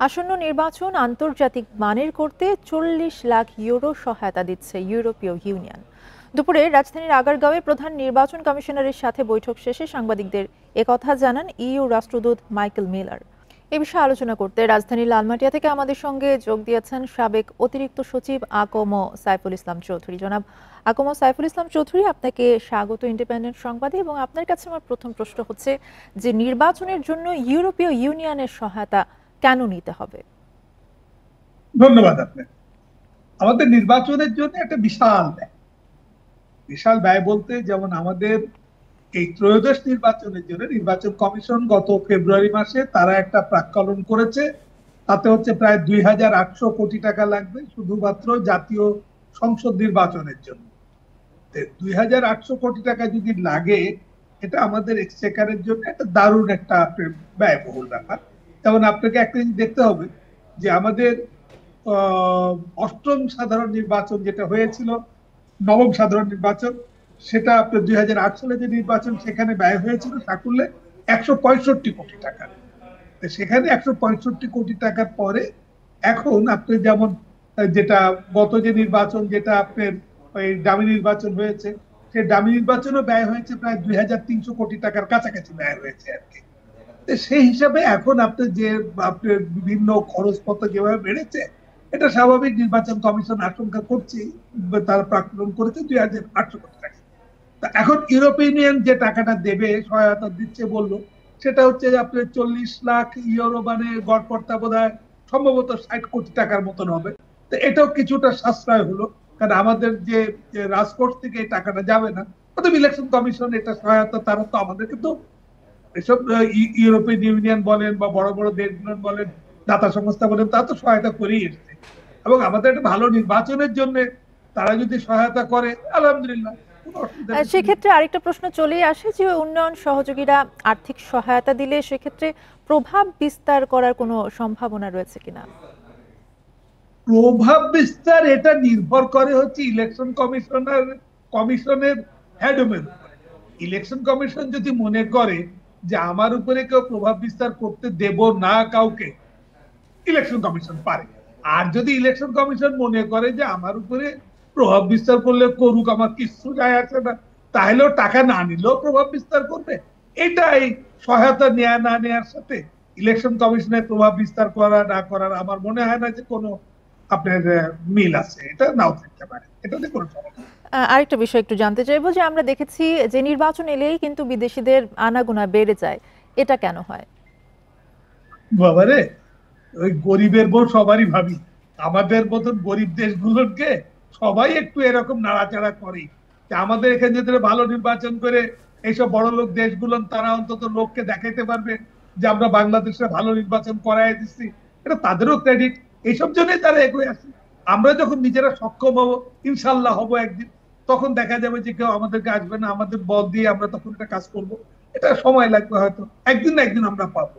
আসন্ন নির্বাচন আন্তর্জাতিক মানের করতে ৪০ লাখ ইউরো সহায়তা দিচ্ছে ইউরোপীয় ইউনিয়ন। দুপুরে রাজধানীর আগারগাঁওয়ে প্রধান নির্বাচন কমিশনারের সাথে বৈঠক শেষে সাংবাদিকদের একথা জানান ইইউ রাষ্ট্রদূত মাইকেল মিলার। এ বিষয়ে আলোচনা করতে রাজধানীর লালমাটিয়া থেকে আমাদের সঙ্গে যোগ দিয়েছেন সাবেক অতিরিক্ত সচিব আকম সাইফুল ইসলাম চৌধুরী। জনাব আকম সাইফুল ইসলাম চৌধুরী, আপনাকে স্বাগত ইন্ডিপেন্ডেন্ট সংবাদে। এবং আপনার কাছে আমার প্রথম প্রশ্ন হচ্ছে যে নির্বাচনের জন্য ইউরোপীয় ইউনিয়নের সহায়তা কেন নিতে হবে? ধন্যবাদ আপনাকে। আমাদের নির্বাচনের জন্য একটা বিশাল ব্যয় বলতে যেমন আমাদের এই ত্রয়োদশ নির্বাচনের জন্য নির্বাচন কমিশন গত ফেব্রুয়ারি মাসে তারা একটা প্রাক্কলন করেছে। তাতে হচ্ছে প্রায় ২,৮০০ কোটি টাকা লাগবে শুধুমাত্র জাতীয় সংসদ নির্বাচনের জন্য। ২,৮০০ কোটি টাকা যদি লাগে, এটা আমাদের এক্সচেকারের জন্য একটা দারুণ একটা ব্যয়বহুল ব্যাপার। যেমন আপনাকে একটা জিনিস দেখতে হবে যে আমাদের অষ্টম সাধারণ নির্বাচন যেটা হয়েছিল, নবম সাধারণ নির্বাচন, সেটা আপনার ২০০৮ সালে যে নির্বাচন, সেখানে ব্যয় হয়েছিল সাকুল্যে ১৬৫ কোটি টাকা। সেখানে ১৬৫ কোটি টাকার পরে এখন আপনি যেমন যেটা গত যে নির্বাচন, যেটা আপনার ওই ডামি নির্বাচন হয়েছে, সেই ডামি নির্বাচনও ব্যয় হয়েছে প্রায় ২৩০০ কোটি টাকার কাছাকাছি ব্যয় হয়েছে আর কি। সেই হিসাবে এখন আপনার যে আপনার বিভিন্ন খরচপত্র যেভাবে বেড়েছে, এটা স্বাভাবিক। নির্বাচন কমিশন আশঙ্কা করছে, তারা প্রাক্কলন করেছে ২,৮০০ কোটি টাকা। এখন ইউরোপিয়ান ইউনিয়ন যে টাকাটা দেবে, সহায়তা দিচ্ছে বললো, সেটা হচ্ছে আপনার ৪০ লাখ ইউরো, মানে গড়পড়তা বোধহয় সম্ভবত ৬০ কোটি টাকার মতন হবে। তো এটাও কিছুটা সাশ্রয় হলো, কারণ আমাদের যে রাজকোষ থেকে এই টাকাটা যাবে না, অথবা ইলেকশন কমিশন এটা সহায়তা, তারা তো আমাদেরকে তো এসব ইউরোপিয়ান ইউনিয়ন বলেন বা বড় বড় দেশগুলো বলেন, দাতা সংস্থা বলেন, তারা তো সহায়তা করেই এসছে। এবং আমাদের একটা ভালো নির্বাচনের জন্য তারা যদি সহায়তা করে, আলহামদুলিল্লাহ, কোনো অসুবিধা নেই। সেক্ষেত্রে আরেকটা প্রশ্ন চলেই আসে যে উন্নয়ন সহযোগীরা আর্থিক সহায়তা দিলে সেক্ষেত্রে প্রভাব বিস্তার করার কোনো সম্ভাবনা রয়েছে কিনা? প্রভাব বিস্তার এটা নির্ভর করে হচ্ছে ইলেকশন কমিশনের হেডমের উপরে। ইলেকশন কমিশন যদি মনে করে যে আমার উপরে কেউ প্রভাব বিস্তার করতে দেব না কাউকে, ইলেকশন কমিশন পারে। আর যদি ইলেকশন কমিশন মনে করে যে আমার উপরে প্রভাব বিস্তার করলে করুক, আমার কিছু যায় আসে না, তাহলেও টাকা না নিলেও প্রভাব বিস্তার করবে। এটাই সহায়তা নেয়া না নেয়ার সাথে ইলেকশন কমিশনের প্রভাব বিস্তার করা না করার আমার মনে হয় না যে কোনো আপনার মিল আছে। এটা নাও থাকতে পারে, এটাতে কোনো সমস্যা। আরেকটা বিষয় একটু জানতে চাইবো যে আমরা দেখেছি যে নির্বাচন এলেই কিন্তু বিদেশিদের আনাগোনা বেড়ে যায়, এটা কেন হয়? বাবারে, ওই গরিবের বউ সবারই ভাবি। আমাদের মতন গরিব দেশগুলোকে সবাই একটু এরকম নাড়াচাড়া করে যে আমাদের এখানে যদি ভালো নির্বাচন করে এইসব বড় লোক দেশগুলো, তারা অন্তত লোককে দেখাইতে পারবে যে আমরা বাংলাদেশে ভালো নির্বাচন করাই দিচ্ছি, এটা তাদেরও ক্রেডিট। এইসব জন্যই তারা এগিয়ে আসে। আমরা যখন নিজেরা সক্ষম হবো, ইনশাল্লাহ হবো একদিন, তখন দেখা যাবে যে কেউ আমাদেরকে আসবে না, আমাদের বল দিয়ে আমরা তখন একটা কাজ করব। এটা সময় লাগবে, হয়তো একদিন না একদিন আমরা পাবো।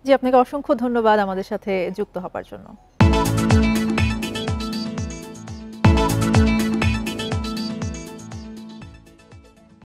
জি, আপনাকে অসংখ্য ধন্যবাদ আমাদের সাথে যুক্ত হবার জন্য।